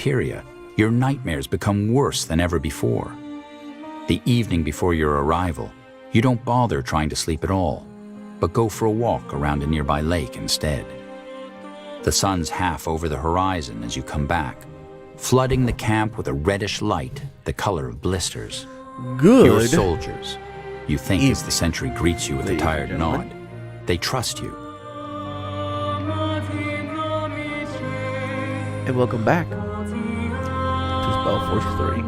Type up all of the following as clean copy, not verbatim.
Imperia, your nightmares become worse than ever before. The evening before your arrival, you don't bother trying to sleep at all, but go for a walk around a nearby lake instead. The sun's half over the horizon as you come back, flooding the camp with a reddish light the color of blisters. Good. Your soldiers, you think as the sentry greets you with a tired nod, they trust you. And welcome back to SpellForce 3.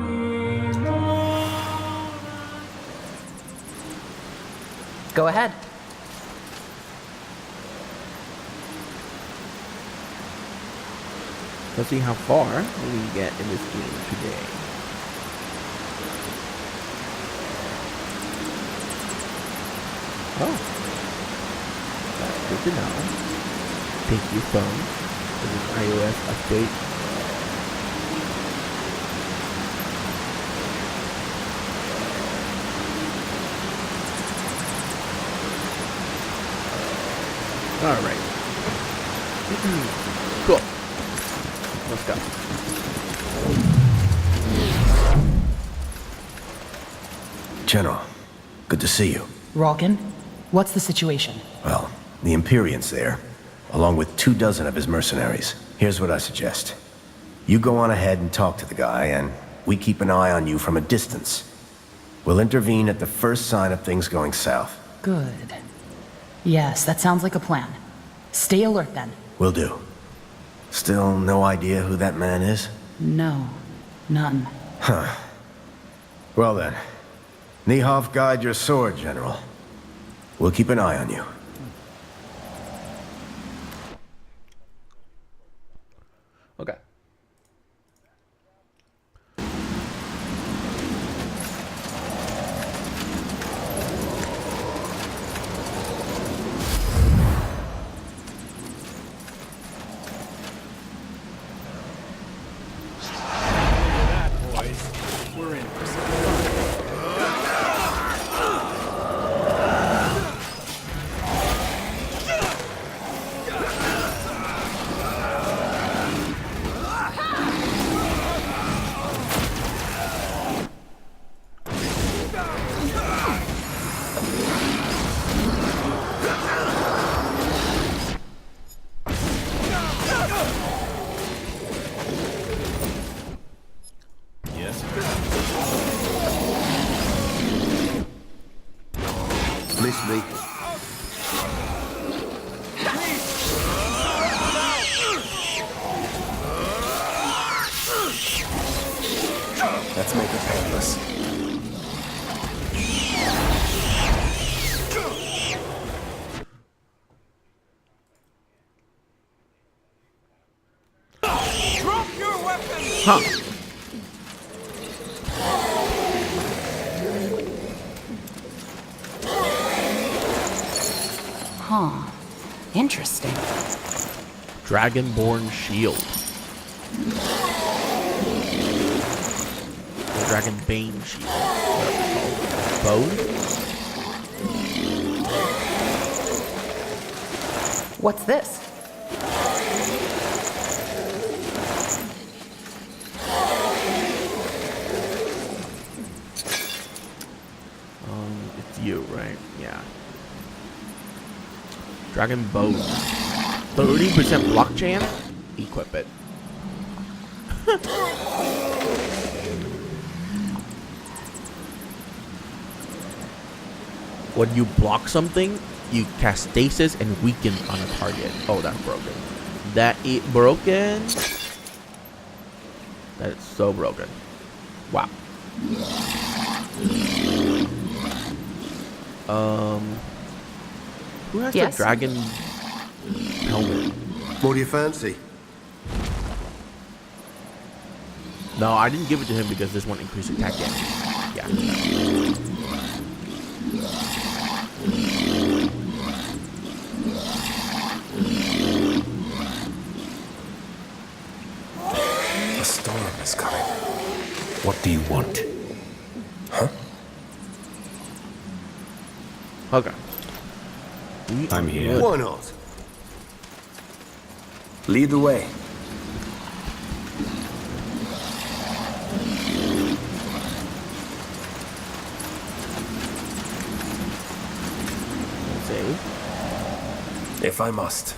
Go ahead. Let's see how far we get in this game today. Oh. That's good to know. Thank you, phone. For this iOS update. Alright. Cool. Let's go. General, good to see you. Ralkin, what's the situation? Well, the Imperium's there, along with 24 of his mercenaries. Here's what I suggest. You go on ahead and talk to the guy, and we keep an eye on you from a distance. We'll intervene at the first sign of things going south. Good. Yes, that sounds like a plan. Stay alert then. Will do. Still no idea who that man is? No, none. Huh. Well then, Nihov, guide your sword, General. We'll keep an eye on you. Okay. Miss me. Let's make it painless. Drop your weapon! Huh. Huh. Interesting. Dragonborn shield. Dragonbane shield. Bow? What's this? It's you, right? Yeah. Dragon bow. 30% block chance? Equip it. When you block something, you cast stasis and weaken on a target. Oh, that's broken. That is broken. That is so broken. Wow. Who has Yes? the dragon helmet? What do you fancy? No, I didn't give it to him because this one increased attack damage. Yeah. A storm is coming. What do you want? Huh? Okay. I'm here. Why not? Lead the way. If I must.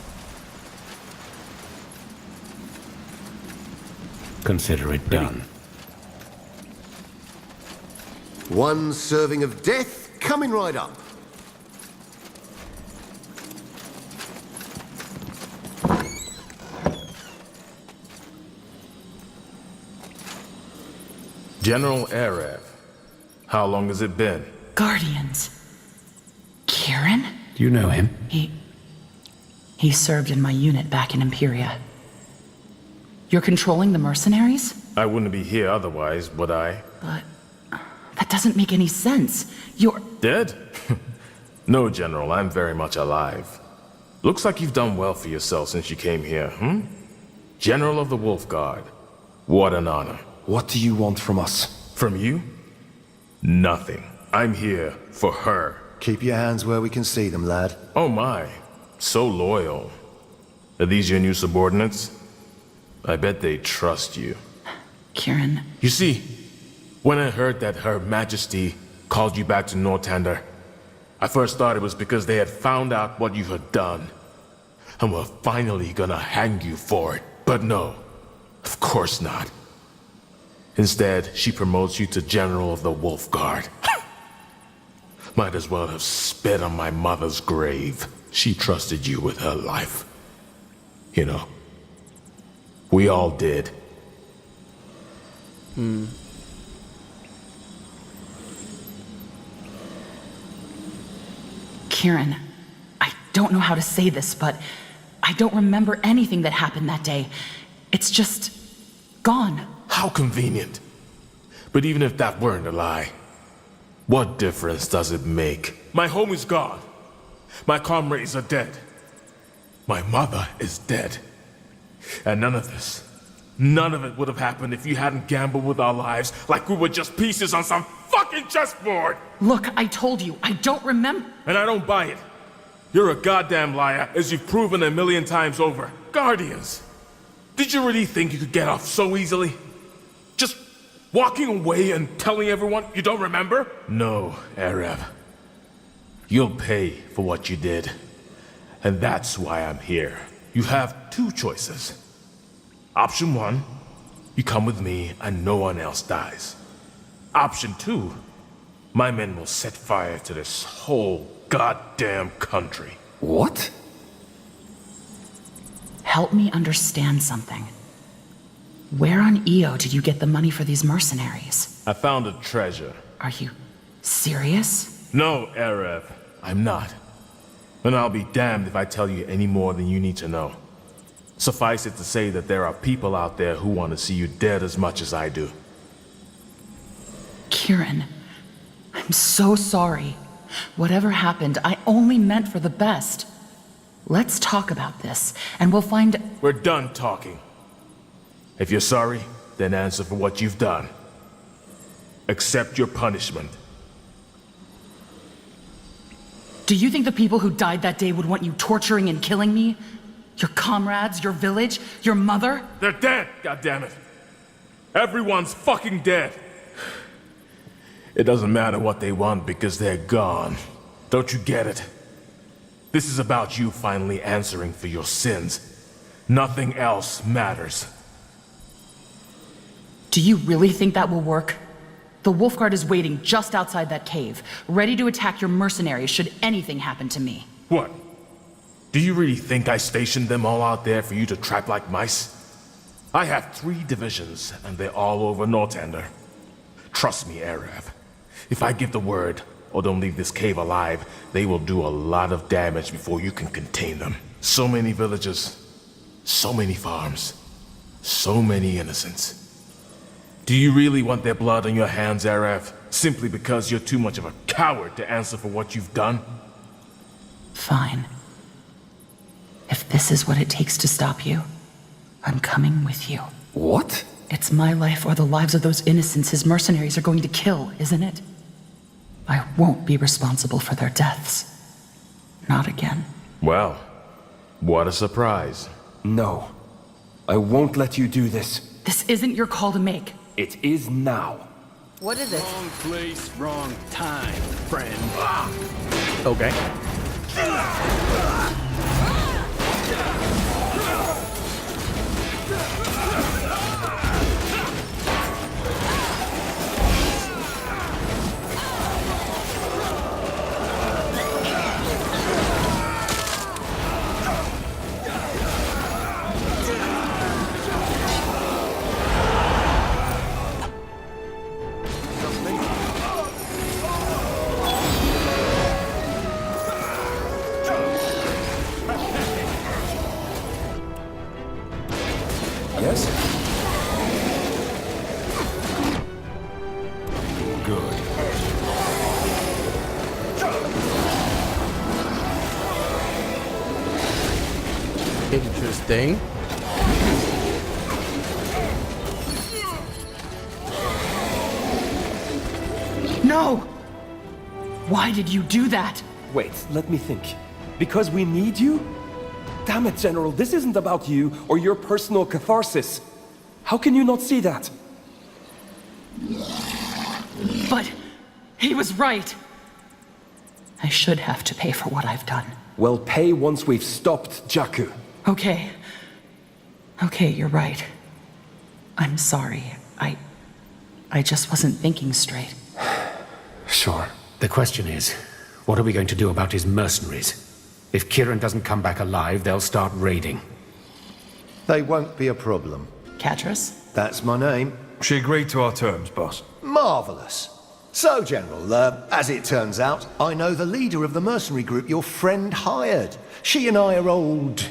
Consider it done. One serving of death coming right up. General Arab, how long has it been? Guardians. Kieran? Do you know him? He served in my unit back in Imperia. You're controlling the mercenaries? I wouldn't be here otherwise, would I? But that doesn't make any sense. You're... Dead? No, General, I'm very much alive. Looks like you've done well for yourself since you came here, hmm? General of the Wolf Guard. What an honor. What do you want from us? From you? Nothing. I'm here for her. Keep your hands where we can see them, lad. Oh my, so loyal. Are these your new subordinates? I bet they trust you. Kieran... You see, when I heard that Her Majesty called you back to Northander, I first thought it was because they had found out what you had done, and were finally gonna hang you for it. But no, of course not. Instead, she promotes you to General of the Wolf Guard. Might as well have spit on my mother's grave. She trusted you with her life. You know, we all did. Kieran, I don't know how to say this, but I don't remember anything that happened that day. It's just... gone. How convenient. But even if that weren't a lie, what difference does it make? My home is gone. My comrades are dead. My mother is dead. And none of it would have happened if you hadn't gambled with our lives like we were just pieces on some fucking chessboard. Look, I told you, I don't remember... And I don't buy it. You're a goddamn liar, as you've proven 1,000,000 times over. Guardians, did you really think you could get off so easily? Just walking away and telling everyone you don't remember? No, Arab. You'll pay for what you did. And that's why I'm here. You have two choices. Option 1, you come with me and no one else dies. Option 2, my men will set fire to this whole goddamn country. What? Help me understand something. Where on Io did you get the money for these mercenaries? I found a treasure. Are you serious? No, Arab, I'm not. And I'll be damned if I tell you any more than you need to know. Suffice it to say that there are people out there who want to see you dead as much as I do. Kieran, I'm so sorry. Whatever happened, I only meant for the best. Let's talk about this, and we'll find... We're done talking. If you're sorry, then answer for what you've done. Accept your punishment. Do you think the people who died that day would want you torturing and killing me? Your comrades, your village, your mother? They're dead, goddammit. Everyone's fucking dead. It doesn't matter what they want because they're gone. Don't you get it? This is about you finally answering for your sins. Nothing else matters. Do you really think that will work? The Wolfguard is waiting just outside that cave, ready to attack your mercenaries should anything happen to me. What? Do you really think I stationed them all out there for you to trap like mice? I have 3 divisions, and they're all over Northander. Trust me, Arab. If I give the word, or don't leave this cave alive, they will do a lot of damage before you can contain them. So many villages, so many farms, so many innocents. Do you really want their blood on your hands, Arab? Simply because you're too much of a coward to answer for what you've done? Fine. If this is what it takes to stop you, I'm coming with you. What? It's my life or the lives of those innocents his mercenaries are going to kill, isn't it? I won't be responsible for their deaths. Not again. Well, what a surprise. No. I won't let you do this. This isn't your call to make. It is now. What is it? Wrong place, wrong time, friend. Okay. thing. No! Why did you do that? Wait, let me think. Because we need you? Damn it, General, this isn't about you or your personal catharsis. How can you not see that? But he was right. I should have to pay for what I've done. Well, pay once we've stopped Jakku. Okay. Okay, you're right. I'm sorry. I just wasn't thinking straight. Sure. The question is, what are we going to do about his mercenaries? If Kieran doesn't come back alive, they'll start raiding. They won't be a problem. Catrus? That's my name. She agreed to our terms, boss. Marvelous. So, General, as it turns out, I know the leader of the mercenary group your friend hired. She and I are old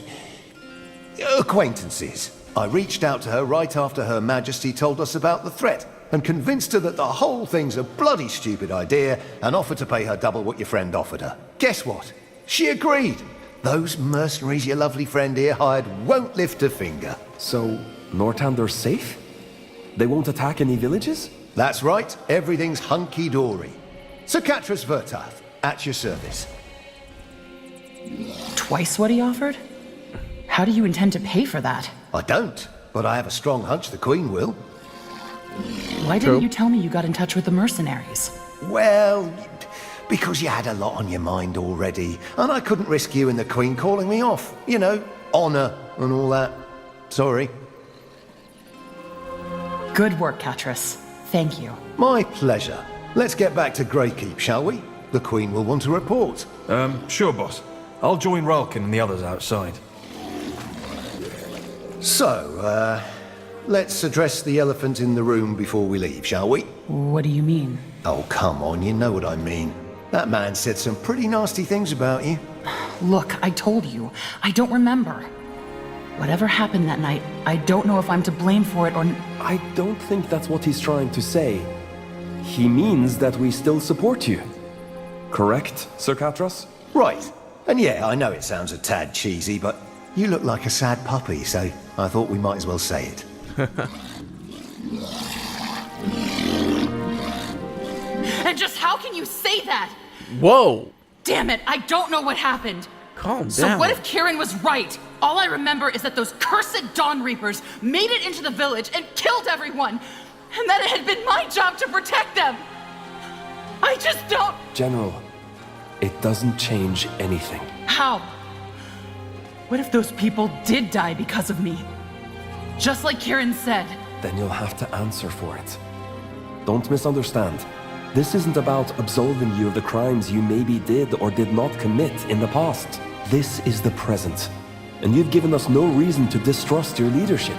acquaintances. I reached out to her right after Her Majesty told us about the threat and convinced her that the whole thing's a bloody stupid idea and offered to pay her double what your friend offered her. Guess what? She agreed. Those mercenaries your lovely friend here hired won't lift a finger. So, Northander's safe? They won't attack any villages? That's right. Everything's hunky-dory. Sir Catrus Vertath, at your service. Twice what he offered? How do you intend to pay for that? I don't, but I have a strong hunch the Queen will. Why didn't you tell me you got in touch with the mercenaries? Well, because you had a lot on your mind already, and I couldn't risk you and the Queen calling me off. You know, honor and all that. Sorry. Good work, Catrus. Thank you. My pleasure. Let's get back to Greykeep, shall we? The Queen will want to report. Sure, boss. I'll join Ralkin and the others outside. So, let's address the elephant in the room before we leave, shall we? What do you mean? Oh, come on, you know what I mean. That man said some pretty nasty things about you. Look, I told you. I don't remember. Whatever happened that night, I don't know if I'm to blame for it or... I don't think that's what he's trying to say. He means that we still support you. Correct, Sir Catrus? Right. And yeah, I know it sounds a tad cheesy, but you look like a sad puppy, so I thought we might as well say it. And just how can you say that? Whoa! Damn it, I don't know what happened. Calm down. So what if Kieran was right? All I remember is that those cursed Dawn Reapers made it into the village and killed everyone, and that it had been my job to protect them. I just don't... General, it doesn't change anything. How? What if those people did die because of me? Just like Kieran said. Then you'll have to answer for it. Don't misunderstand. This isn't about absolving you of the crimes you maybe did or did not commit in the past. This is the present. And you've given us no reason to distrust your leadership.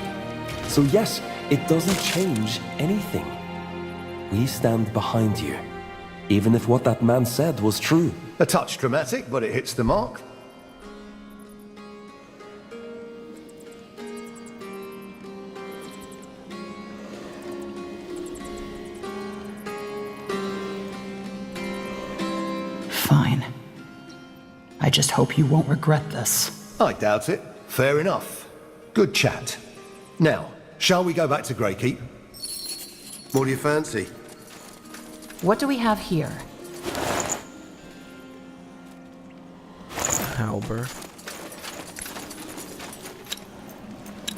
So yes, it doesn't change anything. We stand behind you, even if what that man said was true. A touch dramatic, but it hits the mark. Fine. I just hope you won't regret this. I doubt it. Fair enough. Good chat. Now, shall we go back to Greykeep? What do you fancy? What do we have here? Halber.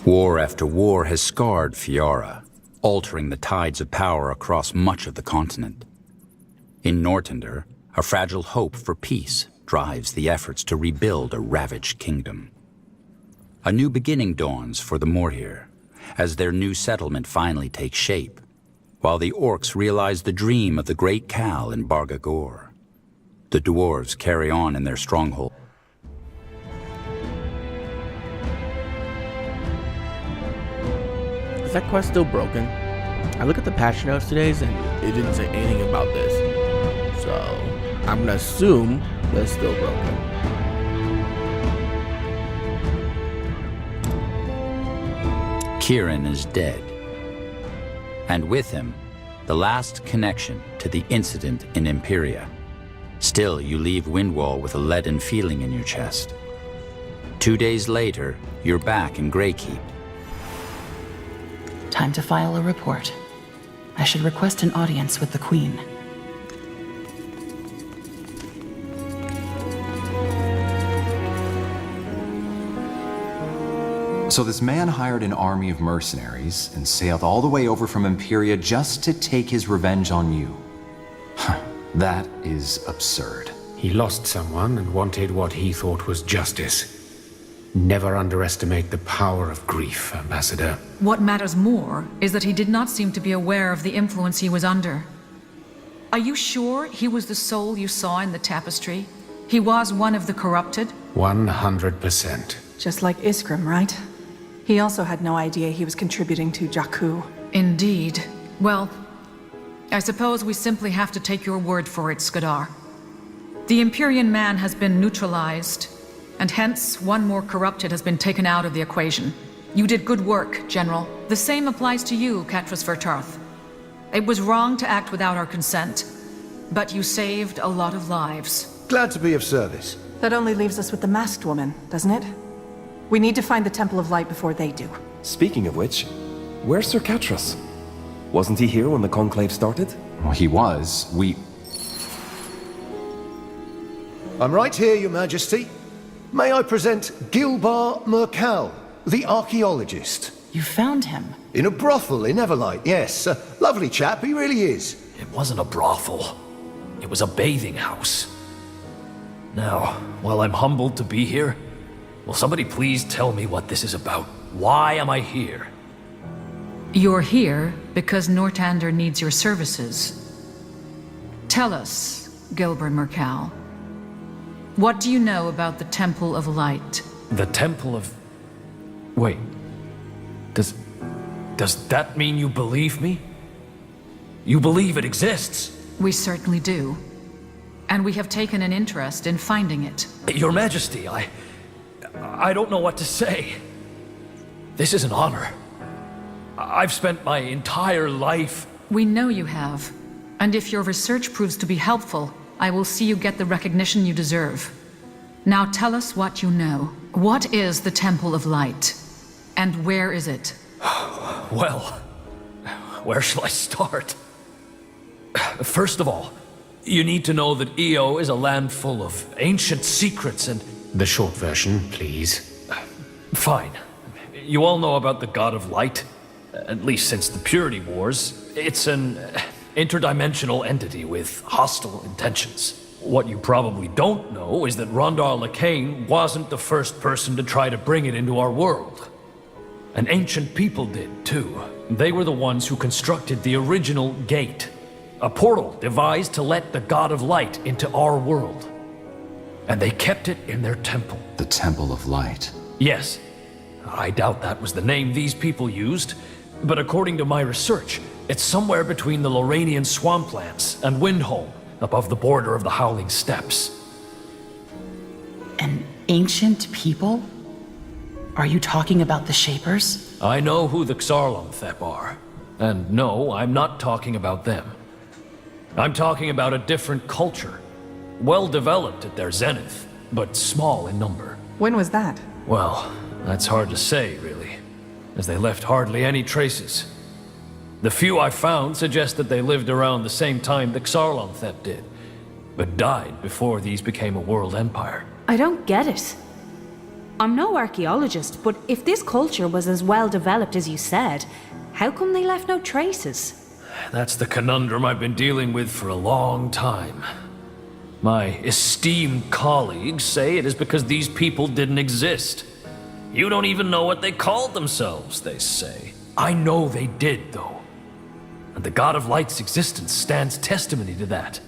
War after war has scarred Fiara, altering the tides of power across much of the continent. In Northander, a fragile hope for peace drives the efforts to rebuild a ravaged kingdom. A new beginning dawns for the Morhir, as their new settlement finally takes shape, while the orcs realize the dream of the great Khal in Bargagor. The dwarves carry on in their stronghold. Is that quest still broken? I look at the patch notes today and it didn't say anything about this. So, I'm gonna assume that's still broken. Kieran is dead. And with him, the last connection to the incident in Imperia. Still, you leave Windwall with a leaden feeling in your chest. 2 days later, you're back in Greykeep. Time to file a report. I should request an audience with the Queen. So this man hired an army of mercenaries and sailed all the way over from Imperia just to take his revenge on you. That is absurd. He lost someone and wanted what he thought was justice. Never underestimate the power of grief, Ambassador. What matters more is that he did not seem to be aware of the influence he was under. Are you sure he was the soul you saw in the tapestry? He was one of the corrupted? 100%. Just like Iskram, right? He also had no idea he was contributing to Jakku. Indeed. Well, I suppose we simply have to take your word for it, Skadar. The Empyrean man has been neutralized, and hence one more corrupted has been taken out of the equation. You did good work, General. The same applies to you, Katras Vertarth. It was wrong to act without our consent, but you saved a lot of lives. Glad to be of service. That only leaves us with the masked woman, doesn't it? We need to find the Temple of Light before they do. Speaking of which, where's Sir Katras? Wasn't he here when the conclave started? Well, he was. I'm right here, Your Majesty. May I present Gilbar Mercal, the archaeologist. You found him? In a brothel in Everlight, yes. A lovely chap, he really is. It wasn't a brothel. It was a bathing house. Now, while I'm humbled to be here, will somebody please tell me what this is about? Why am I here? You're here because Nortander needs your services. Tell us, Gilbert Mercal, what do you know about the Temple of Light? The Temple of... Wait. Does that mean you believe me? You believe it exists? We certainly do. And we have taken an interest in finding it. Your Majesty, I don't know what to say. This is an honor. I've spent my entire life... We know you have. And if your research proves to be helpful, I will see you get the recognition you deserve. Now tell us what you know. What is the Temple of Light? And where is it? Well, where shall I start? First of all, you need to know that Io is a land full of ancient secrets and... The short version, please. Fine. You all know about the God of Light, at least since the Purity Wars. It's an interdimensional entity with hostile intentions. What you probably don't know is that Rondar Lacane wasn't the first person to try to bring it into our world. An ancient people did, too. They were the ones who constructed the original gate, a portal devised to let the God of Light into our world. And they kept it in their temple. The Temple of Light. Yes. I doubt that was the name these people used, but according to my research, it's somewhere between the Lorrainian swamplands and Windholm, above the border of the Howling Steppes. An ancient people? Are you talking about the Shapers? I know who the Xarlonthep are. And no, I'm not talking about them. I'm talking about a different culture. Well developed at their zenith, but small in number. When was that? Well, that's hard to say, really, as they left hardly any traces. The few I found suggest that they lived around the same time the Xarlonthep did, but died before these became a world empire. I don't get it. I'm no archaeologist, but if this culture was as well developed as you said, how come they left no traces? That's the conundrum I've been dealing with for a long time. My esteemed colleagues say it is because these people didn't exist. You don't even know what they called themselves, they say. I know they did, though. And the God of Light's existence stands testimony to that.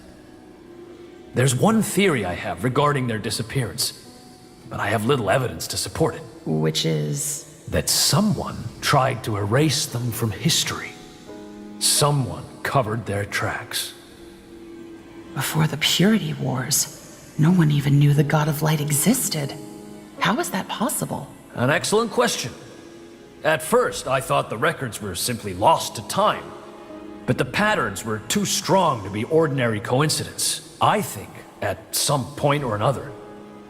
There's one theory I have regarding their disappearance, but I have little evidence to support it. Which is? That someone tried to erase them from history. Someone covered their tracks. Before the Purity Wars, no one even knew the God of Light existed. How is that possible? An excellent question. At first, I thought the records were simply lost to time. But the patterns were too strong to be ordinary coincidence. I think, at some point or another,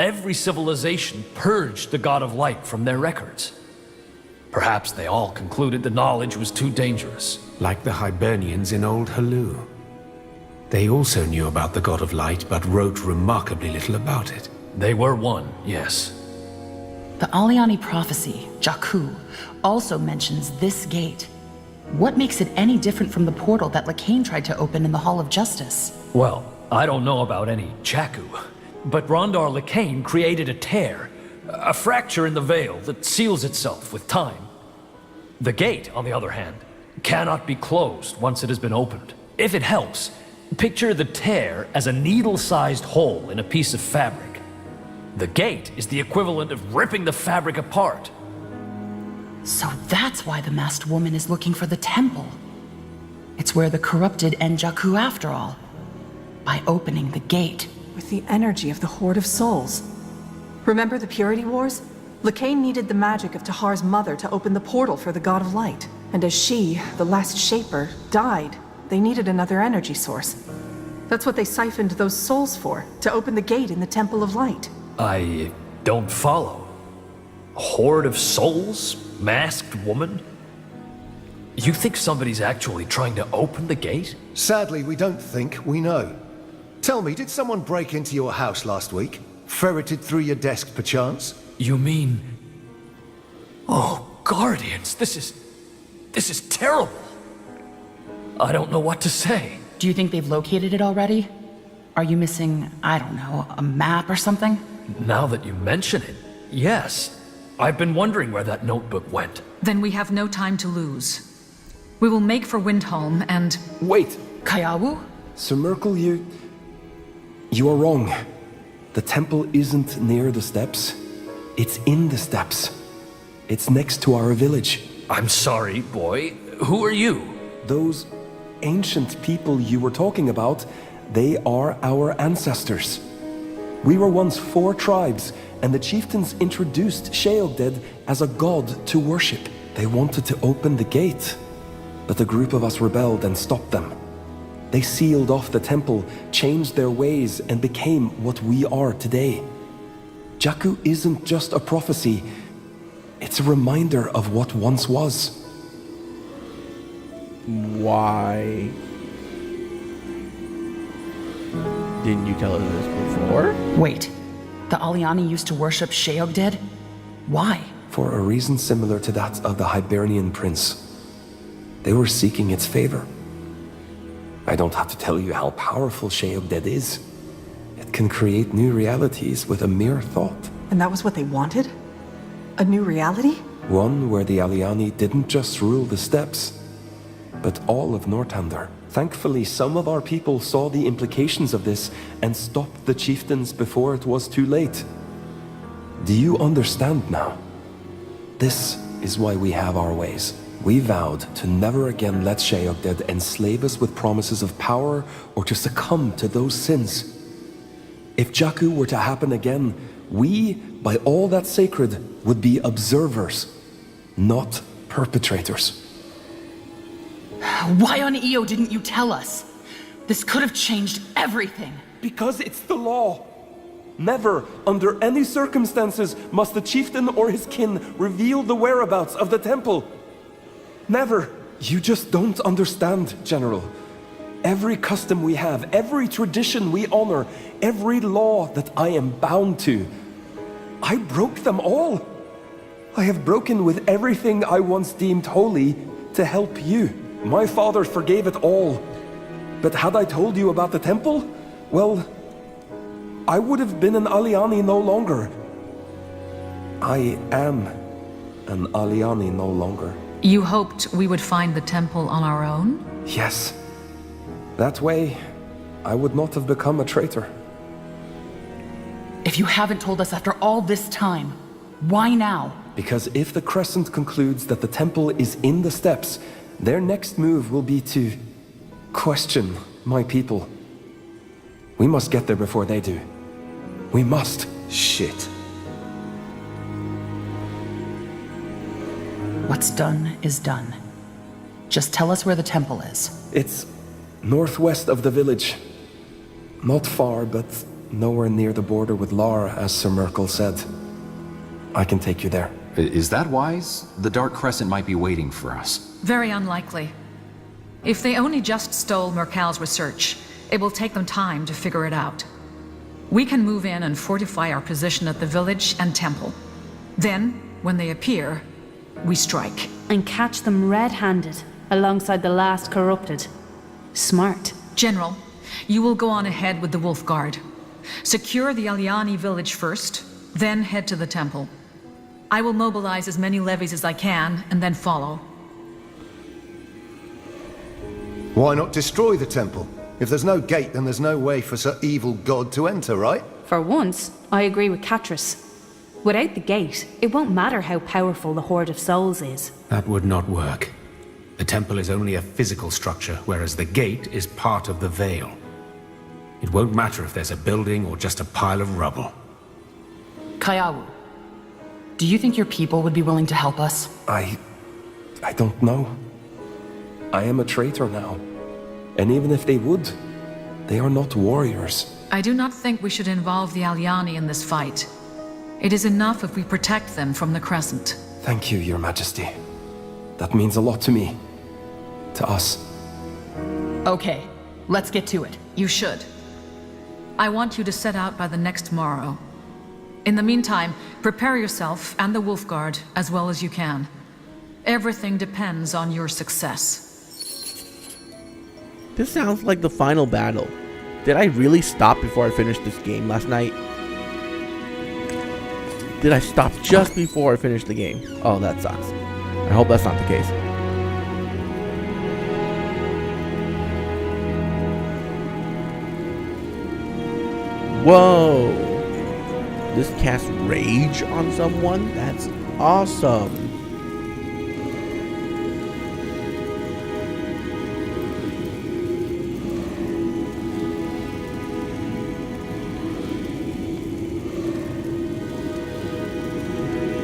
Every civilization purged the God of Light from their records. Perhaps they all concluded the knowledge was too dangerous. Like the Hibernians in Old Hellu. They also knew about the God of Light, but wrote remarkably little about it. They were one, yes. The Aliani prophecy, Jakku, also mentions this gate. What makes it any different from the portal that Lacane tried to open in the Hall of Justice? Well, I don't know about any Jakku, but Rondar Lacane created a tear, a fracture in the veil that seals itself with time. The gate, on the other hand, cannot be closed once it has been opened. If it helps, picture the tear as a needle-sized hole in a piece of fabric. The gate is the equivalent of ripping the fabric apart. So that's why the masked woman is looking for the temple. It's where the corrupted end Jakku after all. By opening the gate. With the energy of the Horde of Souls. Remember the Purity Wars? Lacane needed the magic of Tahar's mother to open the portal for the God of Light. And as she, the last Shaper, died, they needed another energy source. That's what they siphoned those souls for, to open the gate in the Temple of Light. I don't follow. A horde of souls? Masked woman? You think somebody's actually trying to open the gate? Sadly, we don't think, we know. Tell me, did someone break into your house last week? Ferreted through your desk, perchance? You mean... Oh, Guardians, this is terrible. I don't know what to say. Do you think they've located it already? Are you missing, I don't know, a map or something? Now that you mention it, yes. I've been wondering where that notebook went. Then we have no time to lose. We will make for Windholm and... Wait! Kayawu? Sir Merkel, you are wrong. The temple isn't near the steps. It's in the steps. It's next to our village. I'm sorry, boy. Who are you? Those ancient people you were talking about, they are our ancestors. We were once 4 tribes, and the chieftains introduced Sheogded as a god to worship. They wanted to open the gate, but a group of us rebelled and stopped them. They sealed off the temple, changed their ways, and became what we are today. Jakku isn't just a prophecy, it's a reminder of what once was. Why didn't you tell us this before? Wait, the Aliani used to worship Sheogded? Why? For a reason similar to that of the Hibernian prince. They were seeking its favor. I don't have to tell you how powerful Sheogded is. It can create new realities with a mere thought. And that was what they wanted? A new reality? One where the Aliani didn't just rule the steppes, but all of Northander. Thankfully, some of our people saw the implications of this and stopped the chieftains before it was too late. Do you understand now? This is why we have our ways. We vowed to never again let Sheogded enslave us with promises of power or to succumb to those sins. If Jakku were to happen again, we, by all that's sacred, would be observers, not perpetrators. Why on Io didn't you tell us? This could have changed everything. Because it's the law. Never, under any circumstances, must the chieftain or his kin reveal the whereabouts of the temple. Never. You just don't understand, General. Every custom we have, every tradition we honor, every law that I am bound to, I broke them all. I have broken with everything I once deemed holy to help you. My father forgave it all. But had I told you about the temple, well, I would have been an Aliani no longer. I am an Aliani no longer. You hoped we would find the temple on our own? Yes. That way, I would not have become a traitor. If you haven't told us after all this time, why now? Because if the Crescent concludes that the temple is in the steppes, their next move will be to question my people. We must get there before they do. We must. Shit. What's done is done. Just tell us where the temple is. It's northwest of the village. Not far, but nowhere near the border with Lara, as Sir Merkel said. I can take you there. Is that wise? The Dark Crescent might be waiting for us. Very unlikely. If they only just stole Mercal's research, it will take them time to figure it out. We can move in and fortify our position at the village and temple. Then, when they appear, we strike. And catch them red-handed, alongside the last corrupted. Smart. General, you will go on ahead with the Wolf Guard. Secure the Aliani village first, then head to the temple. I will mobilize as many levies as I can, and then follow. Why not destroy the temple? If there's no gate, then there's no way for Sir Evil God to enter, right? For once, I agree with Catris. Without the gate, it won't matter how powerful the Horde of Souls is. That would not work. The temple is only a physical structure, whereas the gate is part of the veil. It won't matter if there's a building or just a pile of rubble. Kayawu, do you think your people would be willing to help us? I don't know. I am a traitor now. And even if they would, they are not warriors. I do not think we should involve the Aliani in this fight. It is enough if we protect them from the Crescent. Thank you, Your Majesty. That means a lot to me. To us. Okay, let's get to it. You should. I want you to set out by the next morrow. In the meantime, prepare yourself and the Wolf Guard as well as you can. Everything depends on your success. This sounds like the final battle. Did I really stop before I finished this game last night? Did I stop just before I finished the game? Oh, that sucks. I hope that's not the case. Whoa! This casts rage on someone? That's awesome.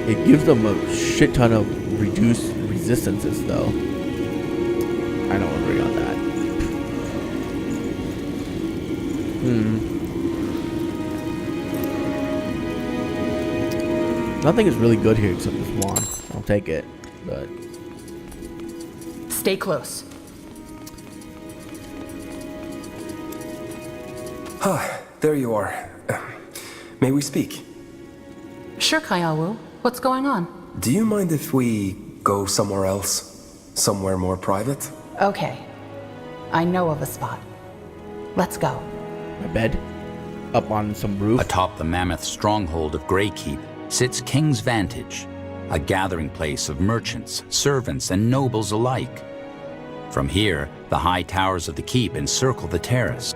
It gives them a shit ton of reduced resistances, though. I don't agree on that. Nothing is really good here except this wand. I'll take it, but... Stay close. Ah, there you are. May we speak? Sure, Kayawu. What's going on? Do you mind if we go somewhere else? Somewhere more private? Okay. I know of a spot. Let's go. My bed? Up on some roof? Atop the mammoth stronghold of Greykeep sits King's Vantage, a gathering place of merchants, servants, and nobles alike. From here, the high towers of the keep encircle the terrace.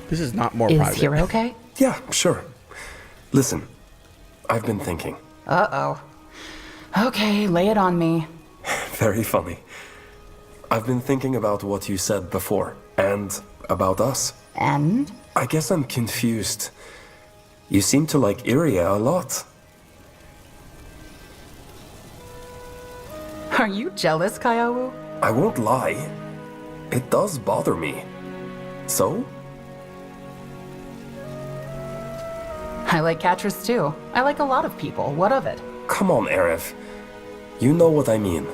This is not more private. private. Is here okay? Yeah, sure. Listen, I've been thinking. Uh-oh. Okay, lay it on me. Very funny. I've been thinking about what you said before, and about us. And? I guess I'm confused. You seem to like Iria a lot. Are you jealous, Kayawu? I won't lie. It does bother me. So? I like Catris too. I like a lot of people. What of it? Come on, Erev. You know what I mean.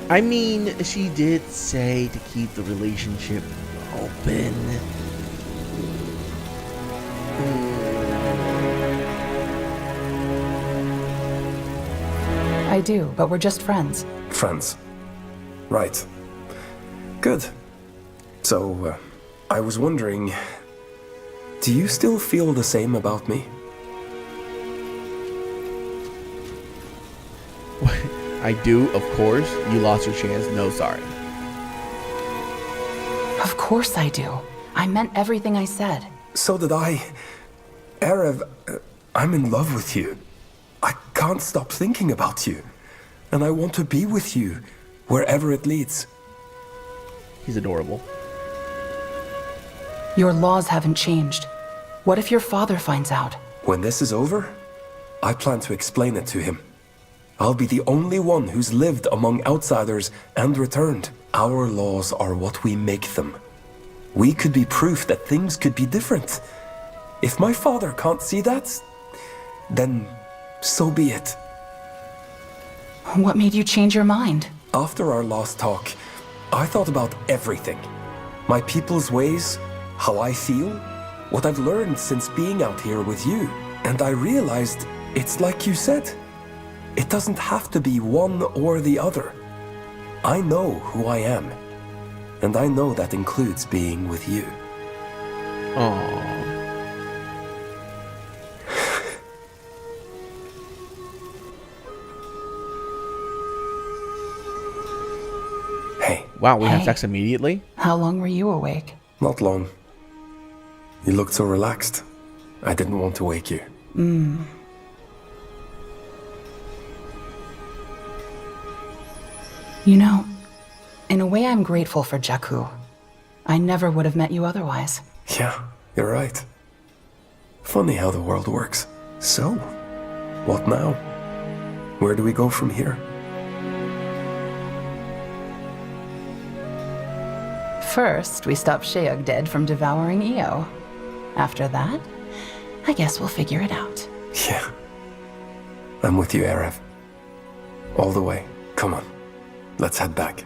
I mean, she did say to keep the relationship open. I do, but we're just friends. Friends. Right. Good. So, I was wondering, do you still feel the same about me? I do, of course. You lost your chance. No, sorry. Of course I do. I meant everything I said. So did I. Erev, I'm in love with you. I can't stop thinking about you. And I want to be with you, wherever it leads. He's adorable. Your laws haven't changed. What if your father finds out? When this is over, I plan to explain it to him. I'll be the only one who's lived among outsiders and returned. Our laws are what we make them. We could be proof that things could be different. If my father can't see that, then so be it. What made you change your mind? After our last talk, I thought about everything. My people's ways, how I feel, what I've learned since being out here with you. And I realized it's like you said. It doesn't have to be one or the other. I know who I am. And I know that includes being with you. Aww. Hey. Wow, we had sex immediately? How long were you awake? Not long. You looked so relaxed. I didn't want to wake you. You know, in a way I'm grateful for Jakku. I never would have met you otherwise. Yeah, you're right. Funny how the world works. So, what now? Where do we go from here? First, we stop Sheog dead from devouring Io. After that, I guess we'll figure it out. Yeah. I'm with you, Arev. All the way. Come on. Let's head back.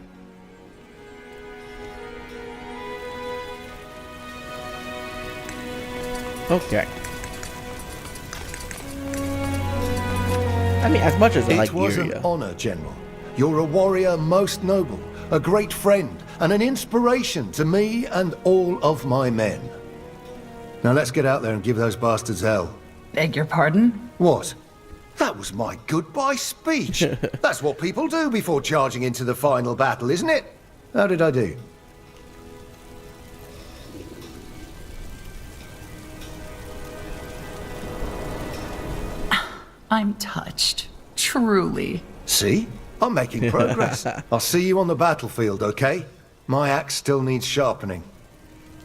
Okay. I mean, as much as I like It was an Iria. honor, General. You're a warrior most noble, a great friend, and an inspiration to me and all of my men. Now let's get out there and give those bastards hell. Beg your pardon? What? That was my goodbye speech. That's what people do before charging into the final battle, isn't it? How did I do? I'm touched. Truly. See? I'm making progress. I'll see you on the battlefield, okay? My axe still needs sharpening.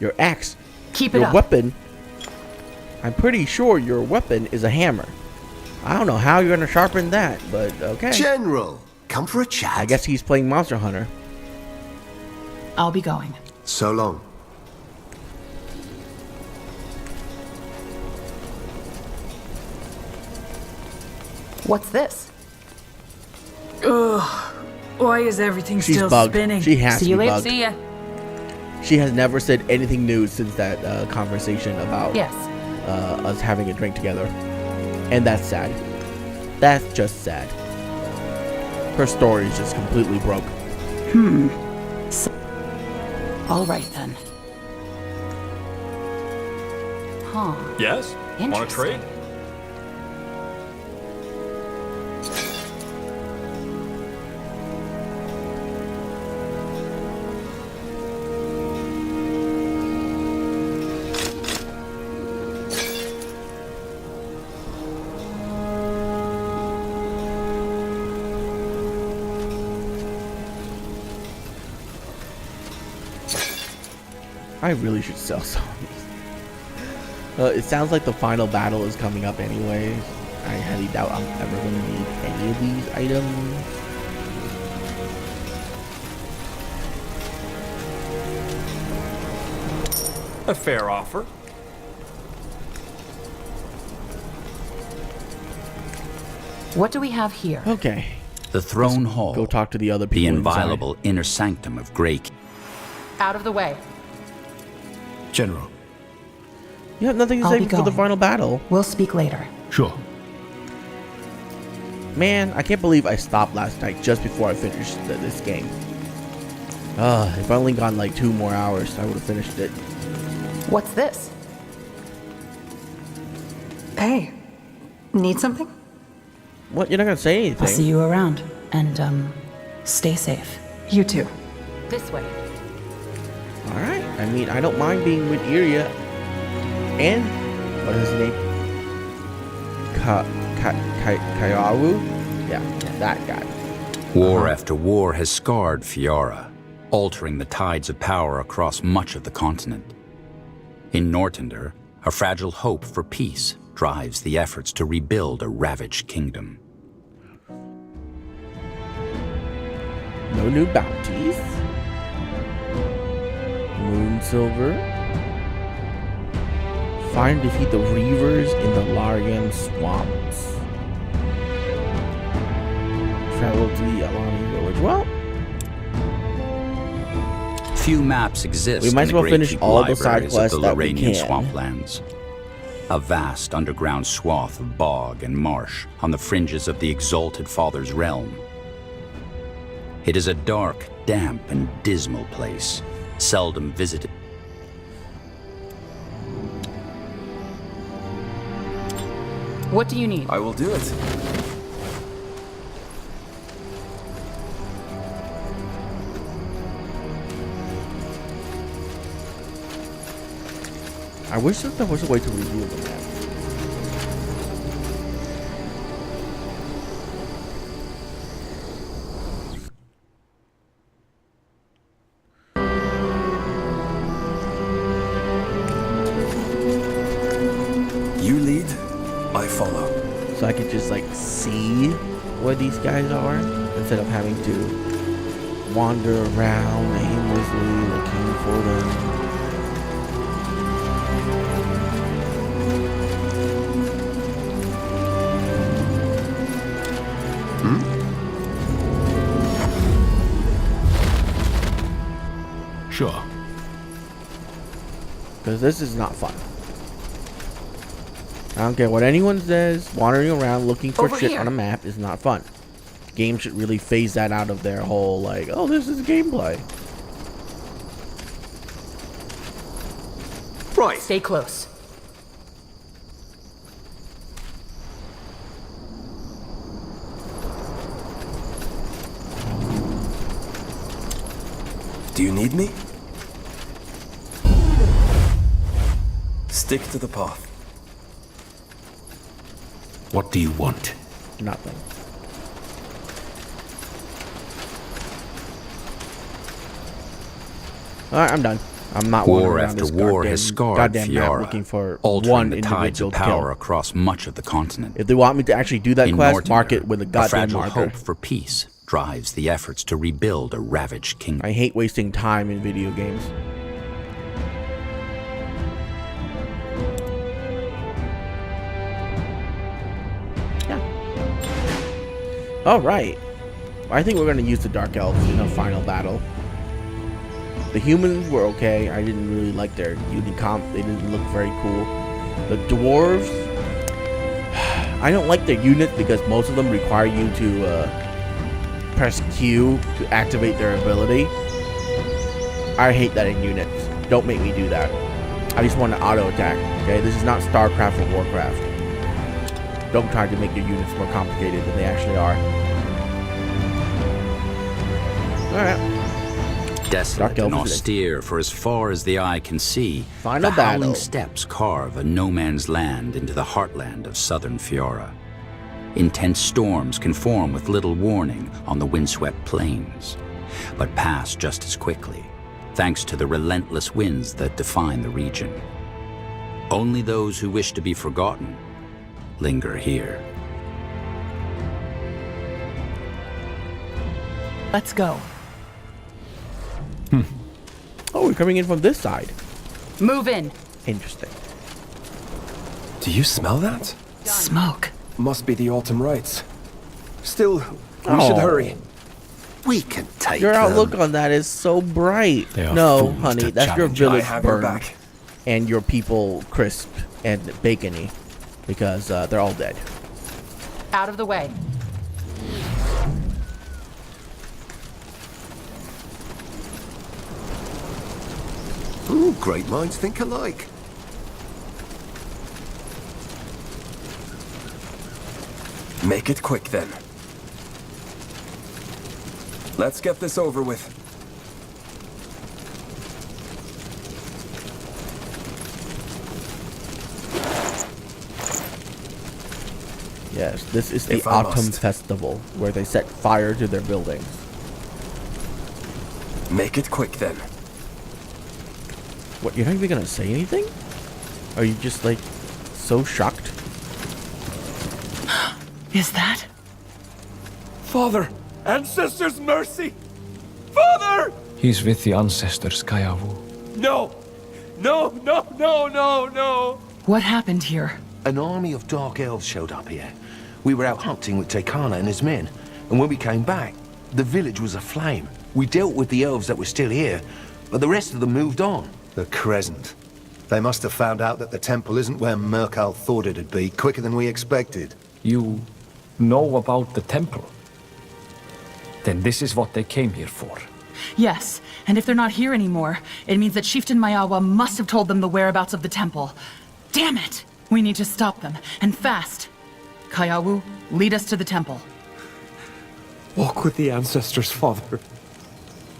Your axe? Keep it your up. weapon? I'm pretty sure your weapon is a hammer. I don't know how you're gonna sharpen that, but okay. General, come for a chat. I guess he's playing Monster Hunter. I'll be going. So long. What's this? Ugh. Why is everything She's still bugged. spinning? She has See to you be later. bugged. See ya. She has never said anything new since that conversation about Yes. us having a drink together. And that's sad. That's just sad. Her story is just completely broke. All right then. Huh. Yes? Want to trade? I really should sell some of these. It sounds like the final battle is coming up anyway. I highly doubt I'm ever going to need any of these items. A fair offer. What do we have here? Okay. The throne hall. Go talk to the other The people inviolable inner sanctum of Grey. Out of the way. General. You have nothing to I'll say be before the going. final battle. We'll speak later. Sure. Man, I can't believe I stopped last night just before I finished this game. If I only gone like 2 more hours, I would have finished it. What's this? Hey, need something? What? You're not gonna say anything? I'll see you around. And, stay safe. You too. This way. Alright. I mean, I don't mind being with Iria. And, what is his name? Kayawu? Yeah, that guy. War after war has scarred Fiara, altering the tides of power across much of the continent. In Nortender, a fragile hope for peace drives the efforts to rebuild a ravaged kingdom. No new bounties. silver. Find and defeat the Reavers in the Larian Swamps. Travel to the Alani village. Well, few maps exist. we might as well finish all the side quests of the that we Lorrainian can. swamplands. A vast underground swath of bog and marsh on the fringes of the Exalted Father's realm. It is a dark, damp, and dismal place, seldom visited. What do you need? I will do it. I wish that there was a way to reveal the map. You lead, I follow. So I could just like see where these guys are instead of having to wander around aimlessly looking for them. Sure. Because this is not fun. I don't care what anyone says, wandering around looking for Over shit here. on a map is not fun. Games should really phase that out of their whole, like, oh, this is gameplay. Right. Stay close. Do you need me? Stick to the path. What do you want? Nothing. Alright, I'm done. I'm not War wandering around after this war has scarred goddamn map Fiora, looking for altering one the tides individual of power kill. across much of the continent. If they want me to actually do that In quest, Mortimer, mark it with a a goddamn fragile marker. hope for peace drives the efforts to rebuild a ravaged kingdom. I hate wasting time in video games. Yeah. Alright. I think we're going to use the Dark Elves in the final battle. The humans were okay. I didn't really like their unicomp. They didn't look very cool. The dwarves, I don't like their units because most of them require you to press Q to activate their ability. I hate that in units. Don't make me do that. I just want to auto attack. Okay, this is not StarCraft or Warcraft. Don't try to make your units more complicated than they actually are. All right. Desolate and austere for as far as the eye can see, Final the howling battle. steppes carve a no-man's land into the heartland of southern Fiora. Intense storms can form with little warning on the windswept plains, but pass just as quickly, thanks to the relentless winds that define the region. Only those who wish to be forgotten linger here. Let's go. Oh, we're coming in from this side. Move in. Interesting. Do you smell that? Smoke. Must be the autumn rites. Still, we should hurry. We can take Your them. outlook on that is so bright. They are No, fools honey, to that's your challenge. village I have your burned. back. And your people crisped and bacony. Because they're all dead. Out of the way. Ooh, great minds think alike. Make it quick then. Let's get this over with. Yes, this is the If I Autumn must. Festival, where they set fire to their buildings. Make it quick then. What, you're not even gonna say anything? Are you just, like, so shocked? Is that? Father! Ancestors' mercy! Father! He's with the ancestors, Kayavu. No! No, no, no, no, no! What happened here? An army of dark elves showed up here. We were out hunting with Tekana and his men, and when we came back, the village was aflame. We dealt with the elves that were still here, but the rest of them moved on. The Crescent. They must have found out that the temple isn't where Murkal thought it'd be, quicker than we expected. You know about the temple? Then this is what they came here for. Yes, and if they're not here anymore, it means that Chieftain Mayawa must have told them the whereabouts of the temple. Damn it! We need to stop them, and fast. Kayawu, lead us to the temple. Walk with the ancestors, Father.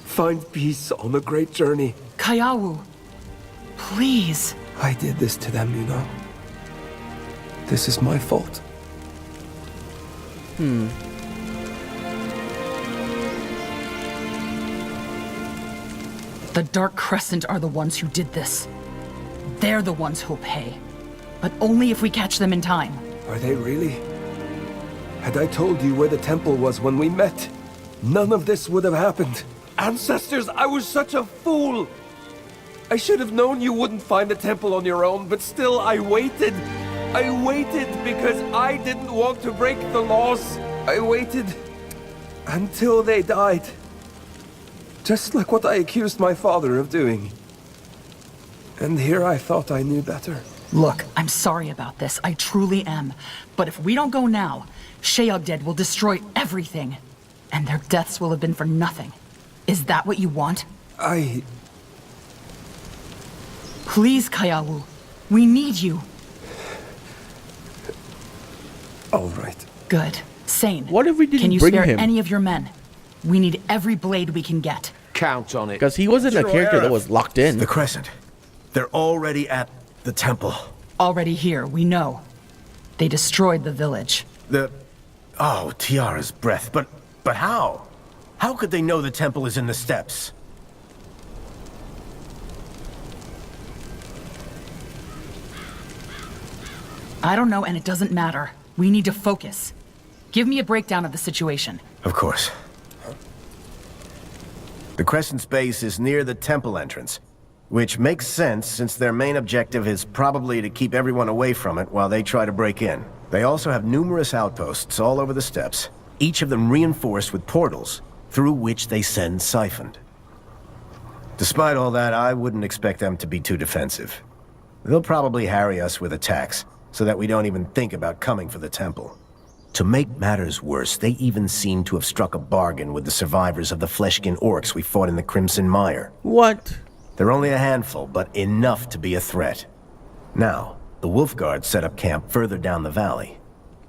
Find peace on the great journey. Kayawu, please. I did this to them, you know. This is my fault. The Dark Crescent are the ones who did this. They're the ones who'll pay. But only if we catch them in time. Are they really? Had I told you where the temple was when we met, none of this would have happened. Ancestors, I was such a fool! I should have known you wouldn't find the temple on your own, but still I waited. I waited because I didn't want to break the laws. I waited until they died. Just like what I accused my father of doing. And here I thought I knew better. Look, I'm sorry about this. I truly am. But if we don't go now, Sheogded will destroy everything. And their deaths will have been for nothing. Is that what you want? Please, Kayawu. We need you. All right. Good. Sane. What if we didn't Can you bring spare him? any of your men? We need every blade we can get. Count on it. Because he wasn't a character that was locked in. The Crescent. They're already at the temple. Already here, we know. They destroyed the village. Oh, Tiara's breath. But how? How could they know the temple is in the steppes? I don't know, and it doesn't matter. We need to focus. Give me a breakdown of the situation. Of course. The Crescent's base is near the temple entrance, which makes sense since their main objective is probably to keep everyone away from it while they try to break in. They also have numerous outposts all over the steppes, each of them reinforced with portals through which they send siphoned. Despite all that, I wouldn't expect them to be too defensive. They'll probably harry us with attacks, so that we don't even think about coming for the temple. To make matters worse, they even seem to have struck a bargain with the survivors of the fleshkin orcs we fought in the Crimson Mire. What? They're only a handful, but enough to be a threat. Now, the Wolf Guard set up camp further down the valley.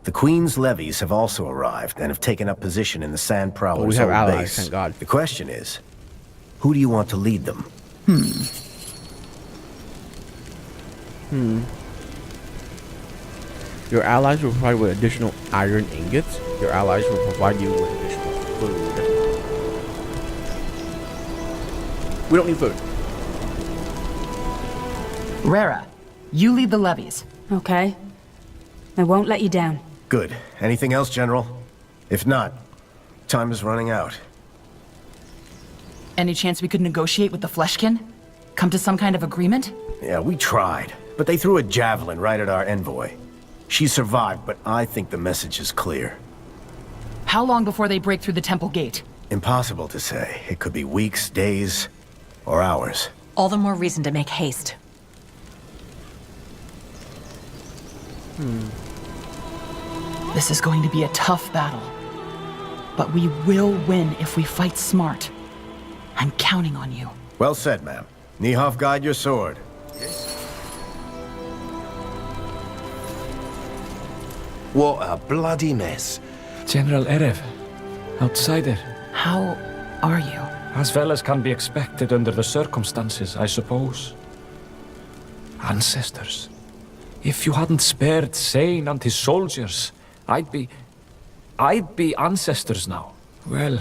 The Queen's levies have also arrived and have taken up position in the Sand Prowler's we have old allies, base. thank God. The question is, who do you want to lead them? Your allies will provide you with additional iron ingots. Your allies will provide you with additional food. We don't need food. Rara, you lead the levies. Okay. I won't let you down. Good. Anything else, General? If not, time is running out. Any chance we could negotiate with the Fleshkin? Come to some kind of agreement? Yeah, we tried, but they threw a javelin right at our envoy. She survived, but I think the message is clear. How long before they break through the temple gate? Impossible to say. It could be weeks, days, or hours. All the more reason to make haste. This is going to be a tough battle. But we will win if we fight smart. I'm counting on you. Well said, ma'am. Nihov, guide your sword. What a bloody mess. General Erev, outsider. How are you? As well as can be expected under the circumstances, I suppose. Ancestors. If you hadn't spared Sane and his soldiers, I'd be ancestors now. Well,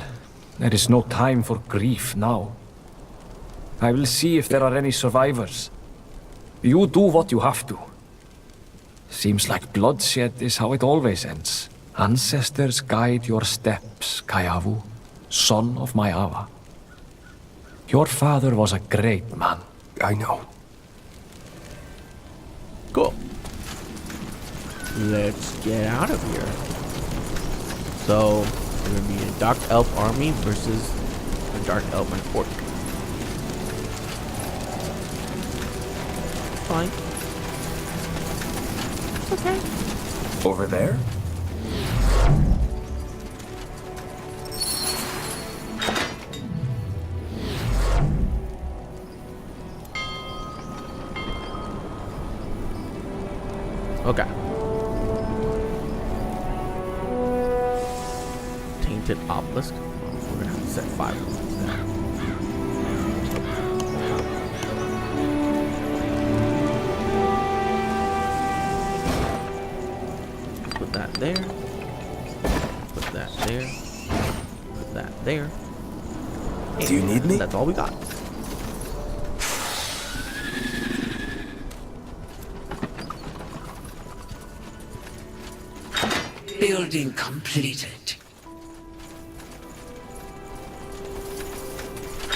there is no time for grief now. I will see if there are any survivors. You do what you have to. Seems like bloodshed is how it always ends. Ancestors guide your steps, Kayavu, son of my Ava. Your father was a great man. I know. Cool. Let's get out of here. So, it's going to be a Dark Elf army versus a Dark Elf and Orc. Fine. It's okay. Over there? Okay. Tainted Obelisk. We're gonna have to set 5 of them there. Put that there. Put that there. Put that there. Do you need me? That's all we got. Building completed.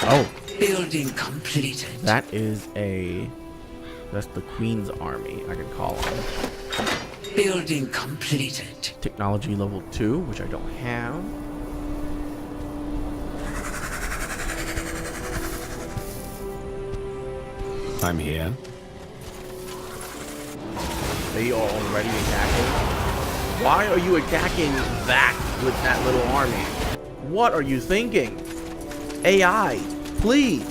Oh. Building completed. That's the Queen's army, I can call on. Building completed. Technology level 2, which I don't have. I'm here. They are already attacking. Why are you attacking that with that little army? What are you thinking? AI, please.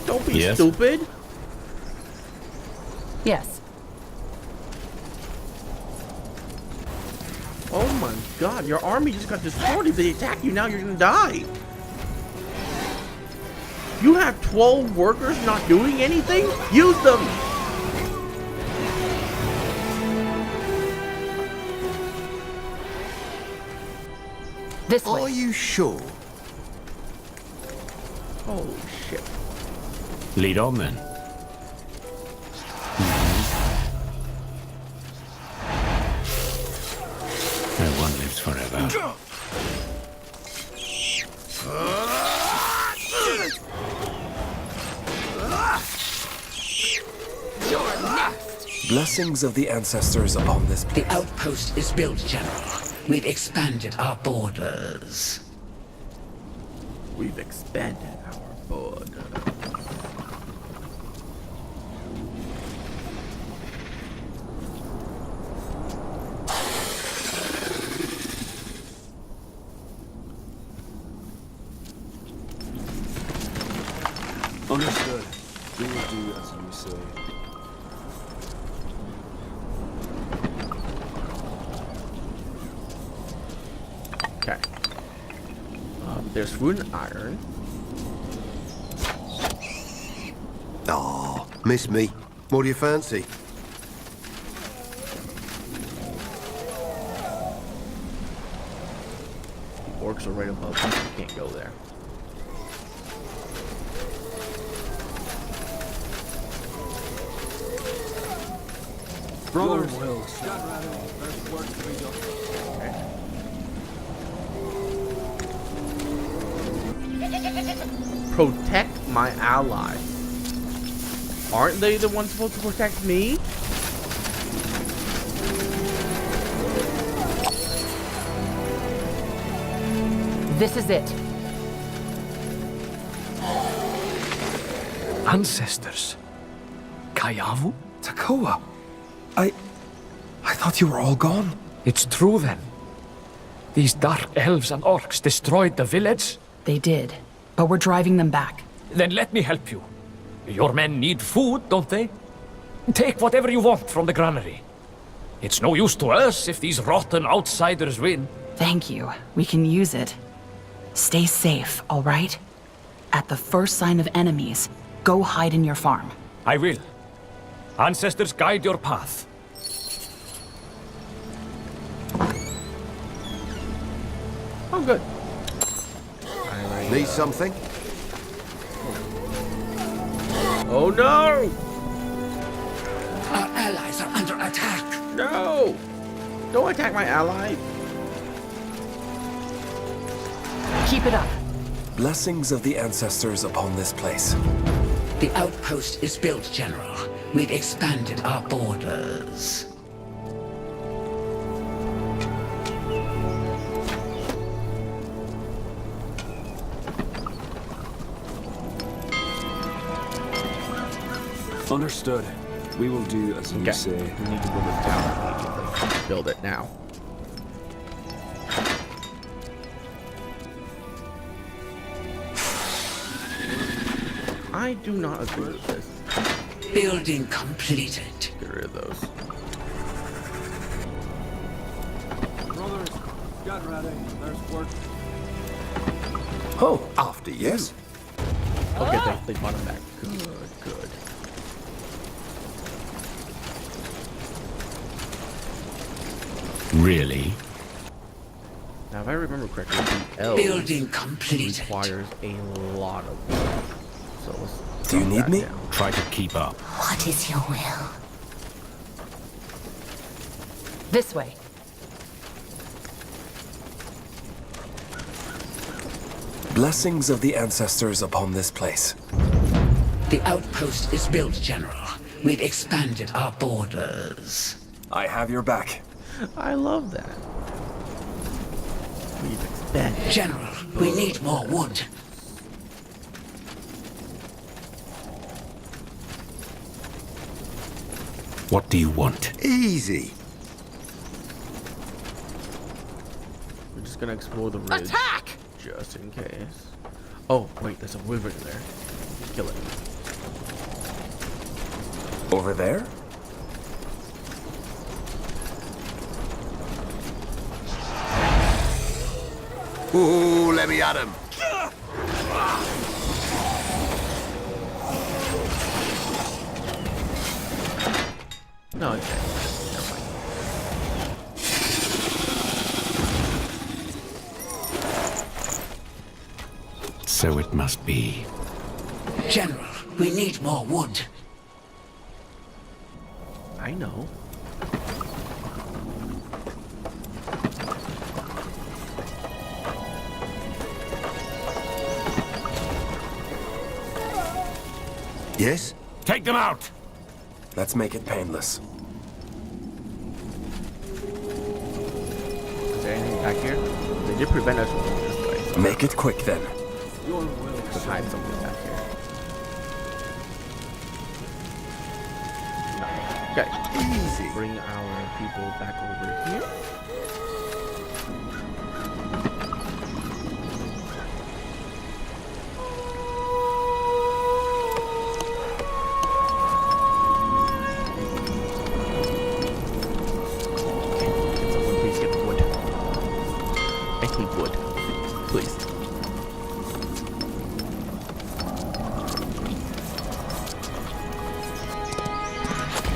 Don't be stupid. Yes. Oh my god, your army just got destroyed. If they attack you now, you're gonna die. You have 12 workers not doing anything? Use them! This way. Are you sure? Holy shit. Lead on then. No one lives forever. Blessings of the ancestors upon this place. The outpost is built, General. We've expanded our borders. We've expanded our borders. Understood. We will do as you say. Okay. There's rune iron. Oh, miss me. What do you fancy? The orcs are right above us. We can't go there. Brothers, Protect my ally. Aren't they the ones supposed to protect me? This is it. Ancestors. Kayavu? Takoa. I thought you were all gone. It's true then. These dark elves and orcs destroyed the village? They did, but we're driving them back. Then let me help you. Your men need food, don't they? Take whatever you want from the granary. It's no use to us if these rotten outsiders win. Thank you. We can use it. Stay safe, all right? At the first sign of enemies, go hide in your farm. I will. Ancestors, guide your path. Oh, good. Need something? Oh no! Our allies are under attack. No! Don't attack my ally. Keep it up. Blessings of the ancestors upon this place. The outpost is built, General. We've expanded our borders. Understood. We will do as you say. We need to build this tower immediately. Build it now. I do not agree with this. Building completed. Get rid of those. Brothers, get ready. There's work. Oh, after you. Yes. Okay, they brought him back. Good, good. Really? Now, if I remember correctly, the elves Building completed. requires a lot of work. So let's Do you need me? down. Try to keep up. What is your will? This way. Blessings of the ancestors upon this place. The outpost is built, General. We've expanded our borders. I have your back. I love that. We've expanded. General, we need more wood. What do you want? Easy. We're just gonna explore the ridge. Attack! Just in case. Oh, wait, there's a wyvern there. Kill it. Over there? Ooh, let me at him. No, it's never mind. So it must be. General, we need more wood. I know. Yes? Take them out! Let's make it painless. Is there anything back here? They did prevent us from going this way. So Make it quick then. let's hide something back here. No. Okay. Easy. Bring our people back over here.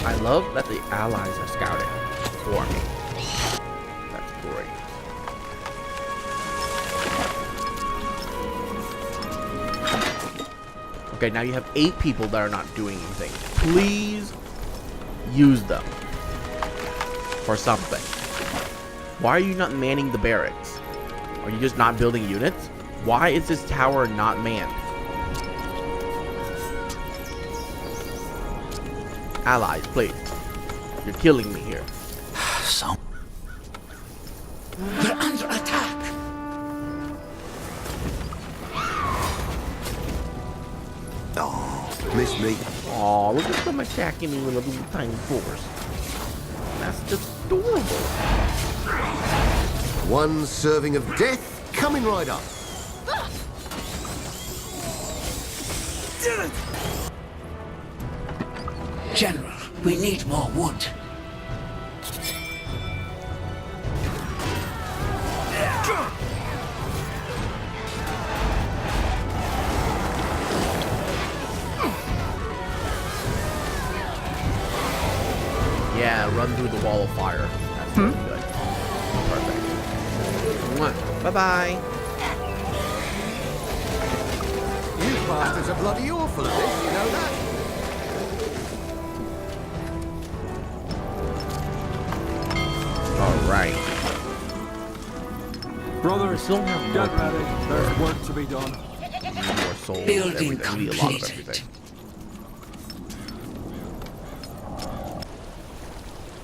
I love that the allies are scouting for me. That's great. Okay, now you have 8 people that are not doing anything. Please use them for something. Why are you not manning the barracks? Are you just not building units? Why is this tower not manned? Allies, please. You're killing me here. So. We're under attack. Oh, miss me. Oh, look at them attacking me with a little tiny force. That's just adorable. One serving of death coming right up. General, we need more wood. Yeah, run through the wall of fire. That's really good. Perfect. Mwah. Bye-bye. You bastards are bloody awful at this, you know that? Alright. Brothers, Still have get more ready. There's work to be done. We need more souls. Building everything. We need a lot of completed. everything.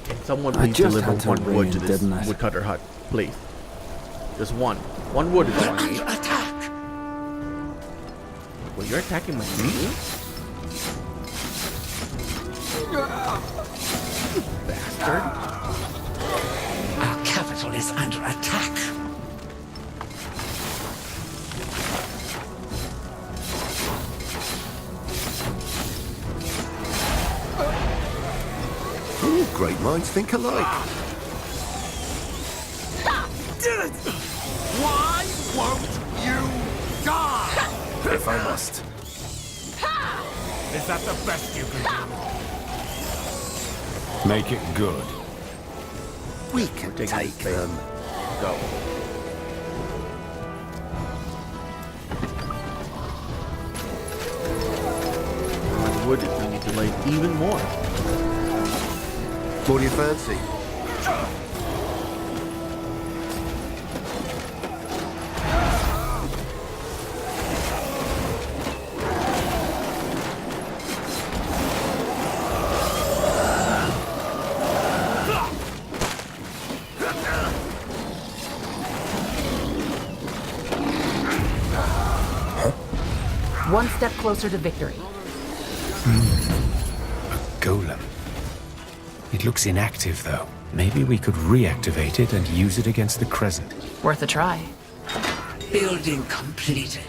Can someone please deliver one wood to this woodcutter hut, please? Just one. One wood is all I need. Attack! Well, you're attacking my meat? Bastard. Our capital is under attack. Ooh, great minds think alike. Why won't you die? If I must. Is that the best you can do? Make it good. We can take them. Go. Wood, we need to lay even more. What do you fancy? One step closer to victory. A golem. It looks inactive, though. Maybe we could reactivate it and use it against the Crescent. Worth a try. Building completed.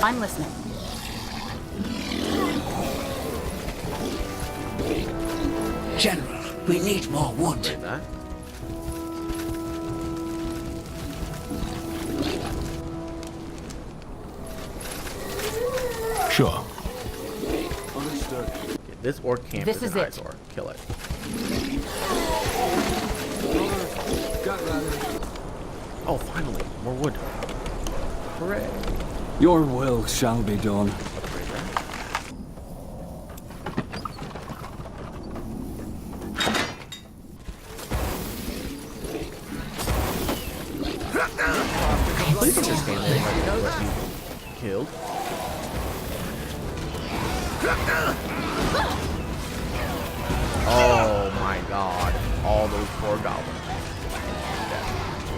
I'm listening. General, we need more wood. Sure. Understood. This orc camp This is an it. eyesore. Kill it. Oh, finally, more wood. Hooray. Your will shall be done. Please in this game, they might let you killed. Oh my god. All those poor goblins.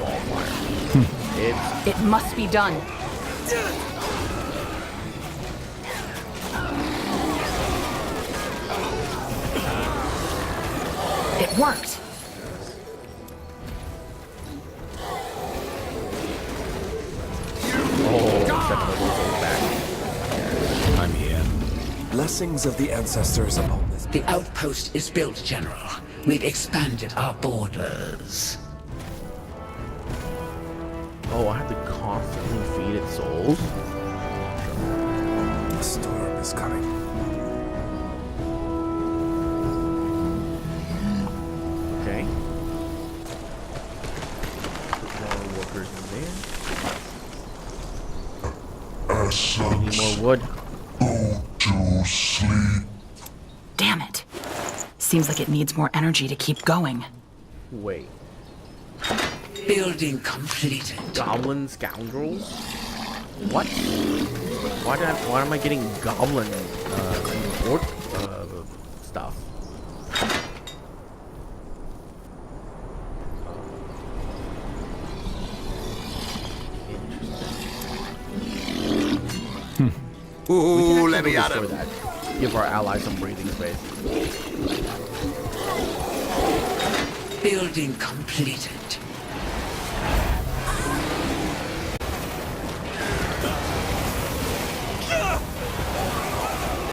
Wallfire. It must be done. It worked. I'm here. Blessings of the ancestors upon this. The outpost is built, General. We've expanded our borders. Oh, I have to constantly feed it souls? The storm is coming. Okay. Put more workers in there. We need more wood. To sleep. Damn it. Seems like it needs more energy to keep going. Wait. Building completed. Goblin scoundrels? What? Why am I getting goblin orc stuff? Ooh, let me at destroy him. that. Give our allies some breathing space. Building completed.